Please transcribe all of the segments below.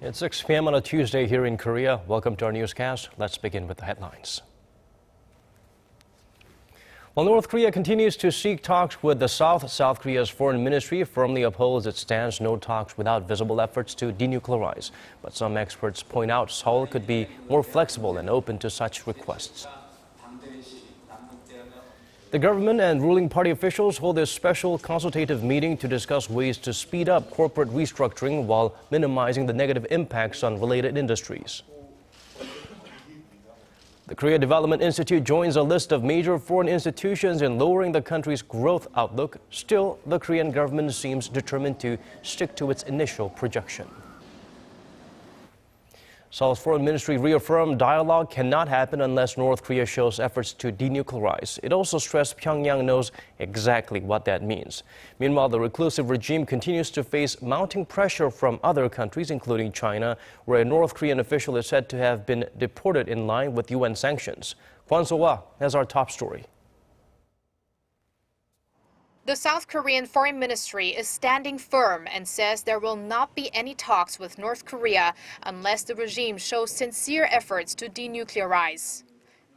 It's 6 p.m. on a Tuesday here in Korea. Welcome to our newscast. Let's begin with the headlines. While North Korea continues to seek talks with the South Korea's foreign ministry firmly upholds its stance no talks without visible efforts to denuclearize. But some experts point out Seoul could be more flexible and open to such requests. The government and ruling party officials hold a special consultative meeting to discuss ways to speed up corporate restructuring while minimizing the negative impacts on related industries. The Korea Development Institute joins a list of major foreign institutions in lowering the country's growth outlook. Still, the Korean government seems determined to stick to its initial projection. Seoul's foreign ministry reaffirmed dialogue cannot happen unless North Korea shows efforts to denuclearize. It also stressed Pyongyang knows exactly what that means. Meanwhile, the reclusive regime continues to face mounting pressure from other countries, including China, where a North Korean official is said to have been deported in line with UN sanctions. Kwon So-hwa has our top story. The South Korean Foreign Ministry is standing firm and says there will not be any talks with North Korea unless the regime shows sincere efforts to denuclearize.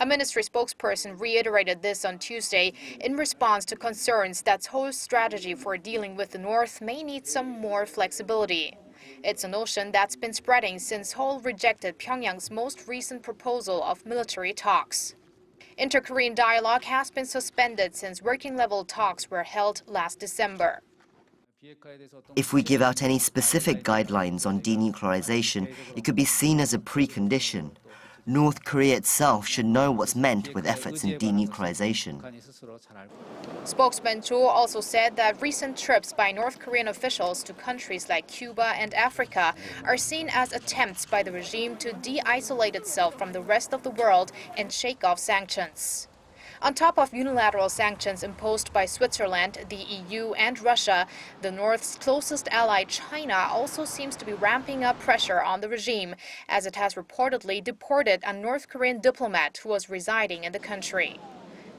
A ministry spokesperson reiterated this on Tuesday in response to concerns that Seoul's strategy for dealing with the North may need some more flexibility. It's a notion that's been spreading since Seoul rejected Pyongyang's most recent proposal of military talks. Inter-Korean dialogue has been suspended since working-level talks were held last December. If we give out any specific guidelines on denuclearization, it could be seen as a precondition. North Korea itself should know what's meant with efforts in denuclearization. Spokesman Cho also said that recent trips by North Korean officials to countries like Cuba and Africa are seen as attempts by the regime to de-isolate itself from the rest of the world and shake off sanctions. On top of unilateral sanctions imposed by Switzerland, the EU and Russia, the North's closest ally China also seems to be ramping up pressure on the regime, as it has reportedly deported a North Korean diplomat who was residing in the country.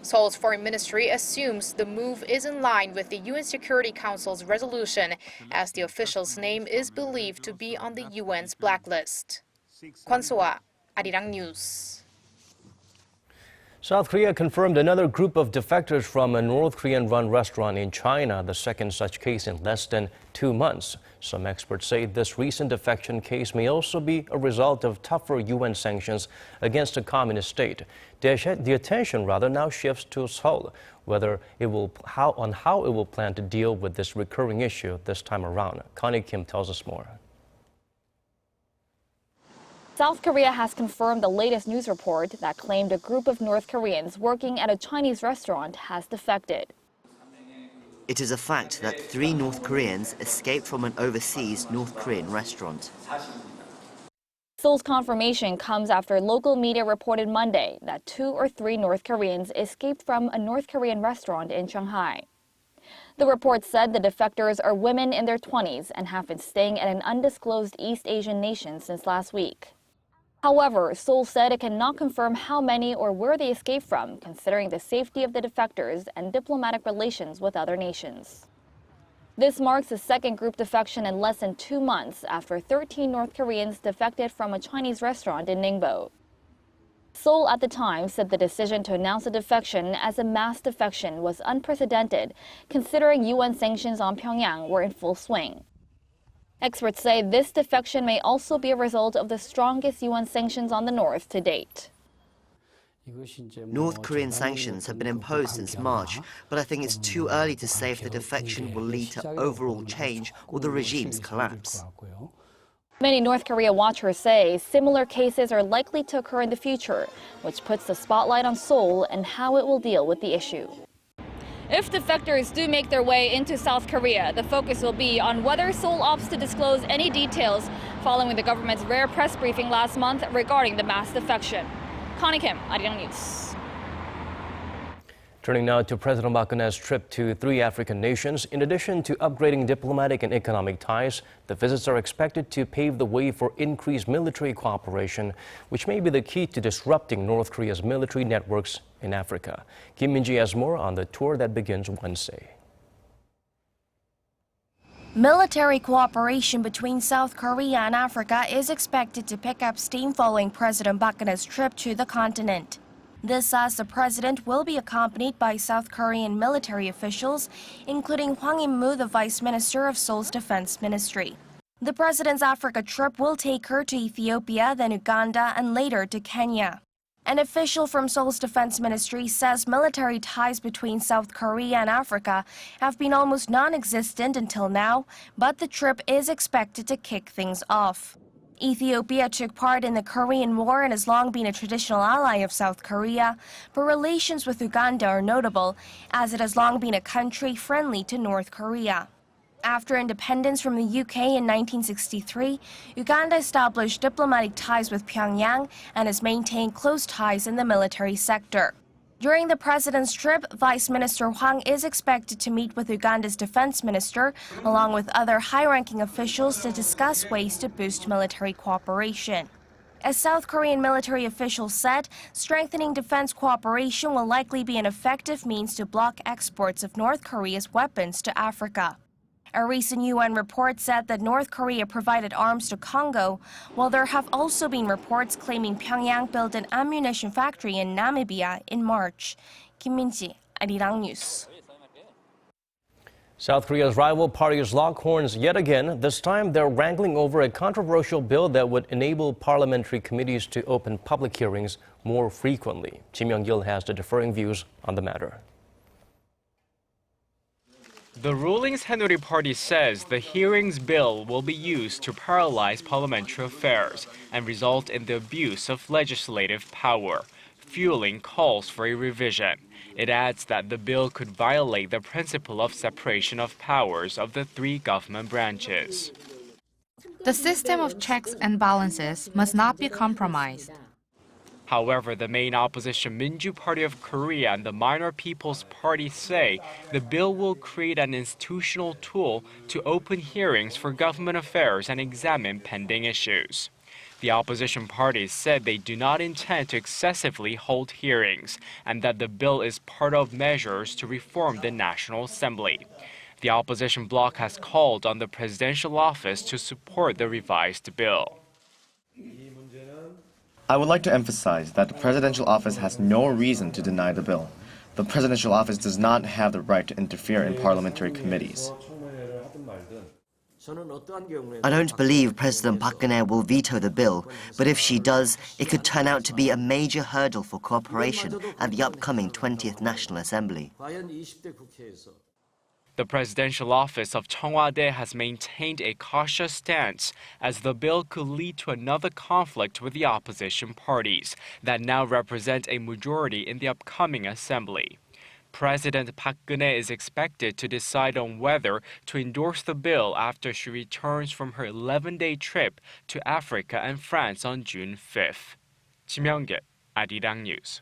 Seoul's foreign ministry assumes the move is in line with the UN Security Council's resolution, as the official's name is believed to be on the UN's blacklist. Kwon So-hwa, Arirang News. South Korea confirmed another group of defectors from a North Korean-run restaurant in China, the second such case in less than 2 months. Some experts say this recent defection case may also be a result of tougher UN sanctions against a communist state. The attention now shifts to Seoul, how it will plan to deal with this recurring issue this time around. Connie Kim tells us more. South Korea has confirmed the latest news report that claimed a group of North Koreans working at a Chinese restaurant has defected. It is a fact that 3 North Koreans escaped from an overseas North Korean restaurant. Seoul's confirmation comes after local media reported Monday that 2 or 3 North Koreans escaped from a North Korean restaurant in Shanghai. The report said the defectors are women in their 20s and have been staying at an undisclosed East Asian nation since last week. However, Seoul said it cannot confirm how many or where they escaped from, considering the safety of the defectors and diplomatic relations with other nations. This marks the second group defection in less than 2 months after 13 North Koreans defected from a Chinese restaurant in Ningbo. Seoul at the time said the decision to announce a defection as a mass defection was unprecedented, considering UN sanctions on Pyongyang were in full swing. Experts say this defection may also be a result of the strongest UN sanctions on the North to date. North Korean sanctions have been imposed since March, but I think it's too early to say if the defection will lead to overall change or the regime's collapse. Many North Korea watchers say similar cases are likely to occur in the future, which puts the spotlight on Seoul and how it will deal with the issue. If defectors do make their way into South Korea, the focus will be on whether Seoul opts to disclose any details following the government's rare press briefing last month regarding the mass defection. Connie Kim, Arirang News. Turning now to President Park Geun-hye's trip to 3 African nations. In addition to upgrading diplomatic and economic ties, the visits are expected to pave the way for increased military cooperation, which may be the key to disrupting North Korea's military networks in Africa. Kim Min-ji has more on the tour that begins Wednesday. Military cooperation between South Korea and Africa is expected to pick up steam following President Park Geun-hye's trip to the continent. This as the president will be accompanied by South Korean military officials, including Hwang In-moo, the vice minister of Seoul's defense ministry. The president's Africa trip will take her to Ethiopia, then Uganda, and later to Kenya. An official from Seoul's defense ministry says military ties between South Korea and Africa have been almost non-existent until now, but the trip is expected to kick things off. Ethiopia took part in the Korean War and has long been a traditional ally of South Korea, but relations with Uganda are notable, as it has long been a country friendly to North Korea. After independence from the UK in 1963, Uganda established diplomatic ties with Pyongyang and has maintained close ties in the military sector. During the president's trip, Vice Minister Hwang is expected to meet with Uganda's defense minister, along with other high-ranking officials to discuss ways to boost military cooperation. As South Korean military officials said, strengthening defense cooperation will likely be an effective means to block exports of North Korea's weapons to Africa. A recent UN report said that North Korea provided arms to Congo, while there have also been reports claiming Pyongyang built an ammunition factory in Namibia in March. Kim Min-ji, Arirang News. South Korea's rival parties lock horns yet again. This time they're wrangling over a controversial bill that would enable parliamentary committees to open public hearings more frequently. Kim Young-gil has the differing views on the matter. The ruling's Haenuri party says the hearings bill will be used to paralyze parliamentary affairs and result in the abuse of legislative power, fueling calls for a revision. It adds that the bill could violate the principle of separation of powers of the three government branches. The system of checks and balances must not be compromised. However, the main opposition Minju Party of Korea and the Minor People's Party say the bill will create an institutional tool to open hearings for government affairs and examine pending issues. The opposition parties said they do not intend to excessively hold hearings and that the bill is part of measures to reform the National Assembly. The opposition bloc has called on the presidential office to support the revised bill. I would like to emphasize that the presidential office has no reason to deny the bill. The presidential office does not have the right to interfere in parliamentary committees. I don't believe President Park Geun-hye will veto the bill, but if she does, it could turn out to be a major hurdle for cooperation at the upcoming 20th National Assembly. The presidential office of Cheong Wa-dae has maintained a cautious stance as the bill could lead to another conflict with the opposition parties that now represent a majority in the upcoming assembly. President Park Geun-hye is expected to decide on whether to endorse the bill after she returns from her 11-day trip to Africa and France on June 5th. Kim Young-gil, Arirang News.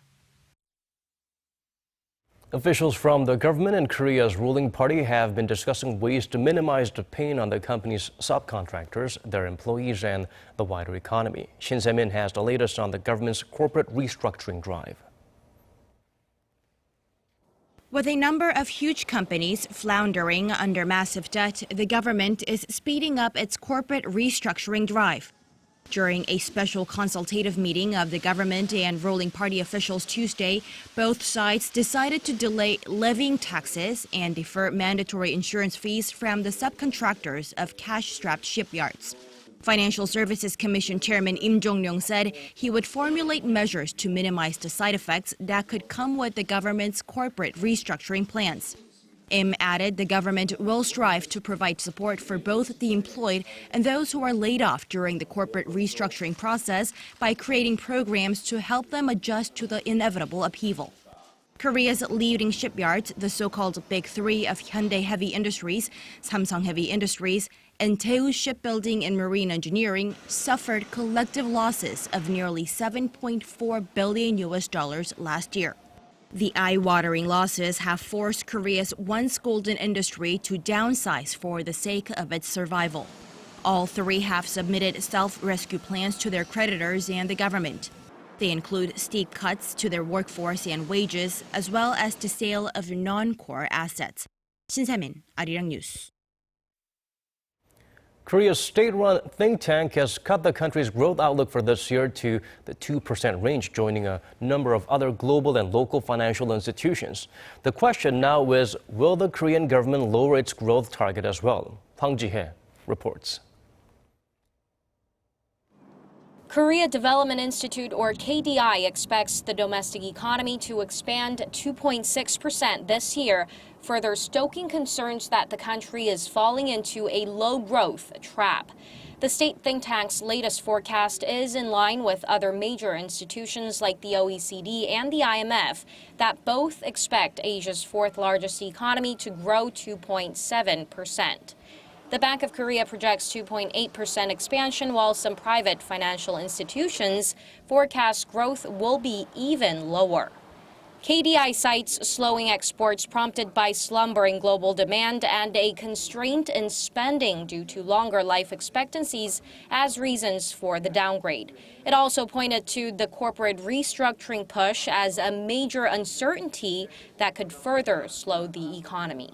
Officials from the government and Korea's ruling party have been discussing ways to minimize the pain on the company's subcontractors, their employees, and the wider economy. Shin Se-min has the latest on the government's corporate restructuring drive. With a number of huge companies floundering under massive debt, the government is speeding up its corporate restructuring drive. During a special consultative meeting of the government and ruling party officials Tuesday, both sides decided to delay levying taxes and defer mandatory insurance fees from the subcontractors of cash-strapped shipyards. Financial Services Commission Chairman Im Jong-ryong said he would formulate measures to minimize the side effects that could come with the government's corporate restructuring plans. Im added the government will strive to provide support for both the employed and those who are laid off during the corporate restructuring process by creating programs to help them adjust to the inevitable upheaval. Korea's leading shipyards, the so-called Big Three of Hyundai Heavy Industries, Samsung Heavy Industries, and Daewoo Shipbuilding and Marine Engineering, suffered collective losses of nearly $7.4 billion last year. The eye-watering losses have forced Korea's once golden industry to downsize for the sake of its survival. All three have submitted self-rescue plans to their creditors and the government. They include steep cuts to their workforce and wages, as well as the sale of non-core assets. Shin Se-min, Arirang News. Korea's state-run think tank has cut the country's growth outlook for this year to the 2% range, joining a number of other global and local financial institutions. The question now is, will the Korean government lower its growth target as well? Hwang Ji-hye reports. Korea Development Institute, or KDI, expects the domestic economy to expand 2.6% this year, further stoking concerns that the country is falling into a low-growth trap. The state think tank's latest forecast is in line with other major institutions like the OECD and the IMF that both expect Asia's fourth-largest economy to grow 2.7%. The Bank of Korea projects 2.8% expansion, while some private financial institutions forecast growth will be even lower. KDI cites slowing exports prompted by slumbering global demand and a constraint in spending due to longer life expectancies as reasons for the downgrade. It also pointed to the corporate restructuring push as a major uncertainty that could further slow the economy.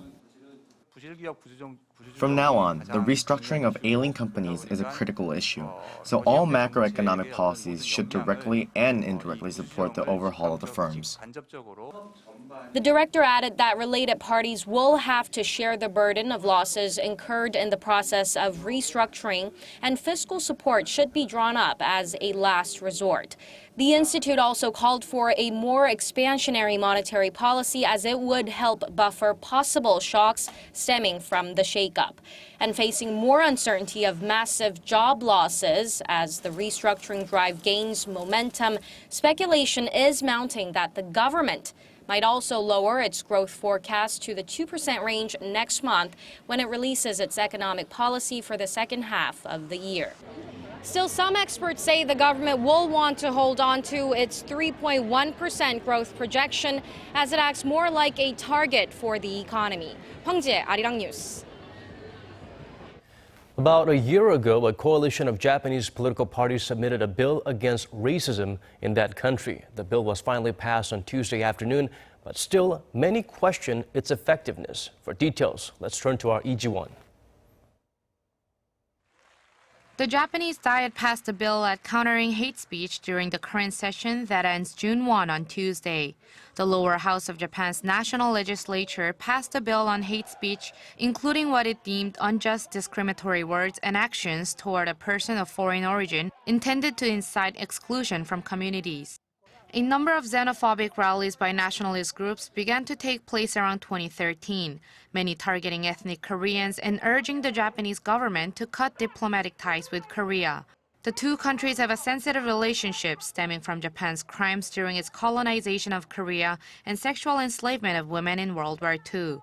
From now on, the restructuring of ailing companies is a critical issue, so all macroeconomic policies should directly and indirectly support the overhaul of the firms. The director added that related parties will have to share the burden of losses incurred in the process of restructuring, and fiscal support should be drawn up as a last resort. The institute also called for a more expansionary monetary policy, as it would help buffer possible shocks stemming from the shakeup. And facing more uncertainty of massive job losses as the restructuring drive gains momentum, speculation is mounting that the government might also lower its growth forecast to the 2% range next month when it releases its economic policy for the second half of the year. Still, some experts say the government will want to hold on to its 3.1% growth projection as it acts more like a target for the economy. Hwang Ji-hye, Arirang News. About a year ago, a coalition of Japanese political parties submitted a bill against racism in that country. The bill was finally passed on Tuesday afternoon, but still many question its effectiveness. For details, let's turn to our Lee Ji-won. The Japanese Diet passed a bill at countering hate speech during the current session that ends June 1 on Tuesday. The lower house of Japan's national legislature passed a bill on hate speech, including what it deemed unjust discriminatory words and actions toward a person of foreign origin intended to incite exclusion from communities. A number of xenophobic rallies by nationalist groups began to take place around 2013, many targeting ethnic Koreans and urging the Japanese government to cut diplomatic ties with Korea. The two countries have a sensitive relationship stemming from Japan's crimes during its colonization of Korea and sexual enslavement of women in World War II.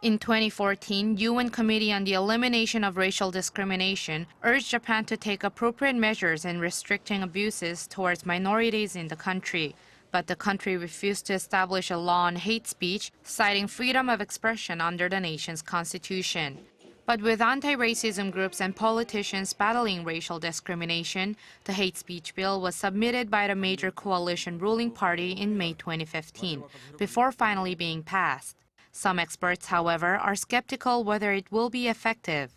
In 2014, UN Committee on the Elimination of Racial Discrimination urged Japan to take appropriate measures in restricting abuses towards minorities in the country. But the country refused to establish a law on hate speech, citing freedom of expression under the nation's constitution. But with anti-racism groups and politicians battling racial discrimination, the hate speech bill was submitted by the major coalition ruling party in May 2015, before finally being passed. Some experts, however, are skeptical whether it will be effective.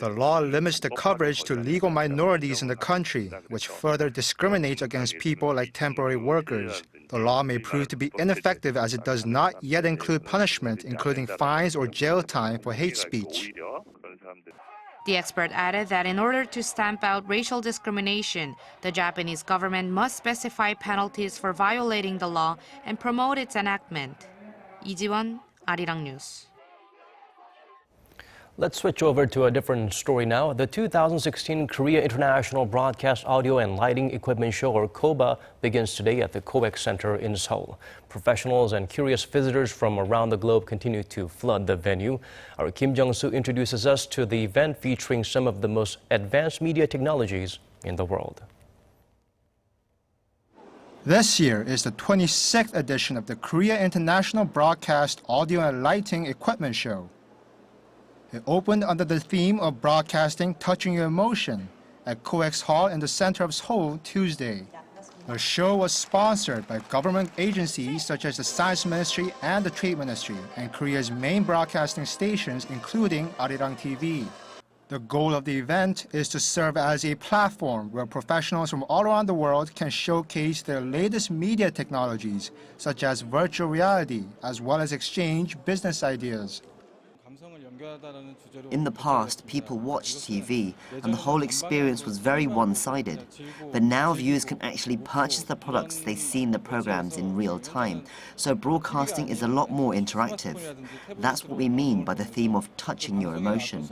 The law limits the coverage to legal minorities in the country, which further discriminates against people like temporary workers. The law may prove to be ineffective as it does not yet include punishment, including fines or jail time for hate speech. The expert added that in order to stamp out racial discrimination, the Japanese government must specify penalties for violating the law and promote its enactment. Lee Ji-won, Arirang News. Let's switch over to a different story now. The 2016 Korea International Broadcast Audio and Lighting Equipment Show, or KOBA, begins today at the KOBA Center in Seoul. Professionals and curious visitors from around the globe continue to flood the venue. Our Kim Jung-soo introduces us to the event featuring some of the most advanced media technologies in the world. This year is the 26th edition of the Korea International Broadcast Audio and Lighting Equipment Show. It opened under the theme of broadcasting touching your emotion at COEX Hall in the center of Seoul Tuesday. The show was sponsored by government agencies such as the Science Ministry and the Trade Ministry, and Korea's main broadcasting stations including Arirang TV. The goal of the event is to serve as a platform where professionals from all around the world can showcase their latest media technologies, such as virtual reality, as well as exchange business ideas. In the past, people watched TV, and the whole experience was very one-sided. But now viewers can actually purchase the products they see in the programs in real time, so broadcasting is a lot more interactive. That's what we mean by the theme of touching your emotion.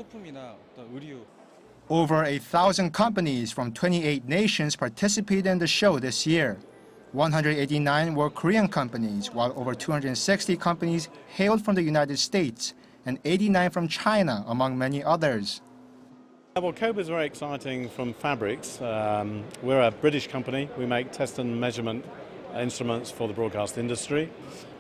Over 1,000 companies from 28 nations participated in the show this year. 189 were Korean companies, while over 260 companies hailed from the United States, and 89 from China, among many others. Well, KOBA is very exciting from fabrics. We're a British company. We make test and measurement instruments for the broadcast industry.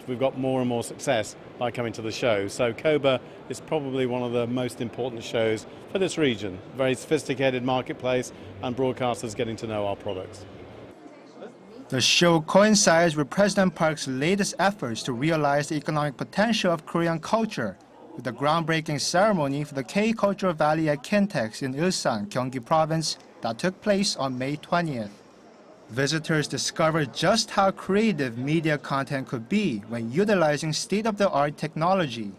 We've got more and more success by coming to the show. So KOBA is probably one of the most important shows for this region. Very sophisticated marketplace and broadcasters getting to know our products. The show coincides with President Park's latest efforts to realize the economic potential of Korean culture, with the groundbreaking ceremony for the K-Cultural Valley at Kintex in Ilsan, Gyeonggi Province, that took place on May 20th. Visitors discovered just how creative media content could be when utilizing state-of-the-art technology.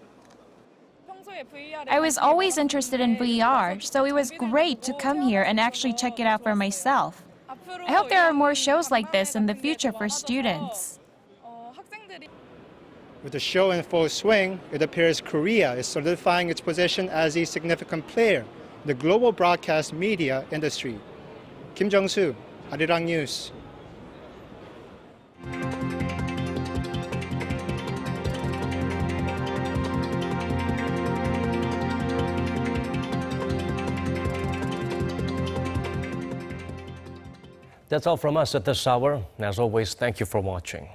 I was always interested in VR, so it was great to come here and actually check it out for myself. I hope there are more shows like this in the future for students. With the show in full swing, it appears Korea is solidifying its position as a significant player in the global broadcast media industry. Kim Jung-soo, Arirang News. That's all from us at this hour. As always, thank you for watching.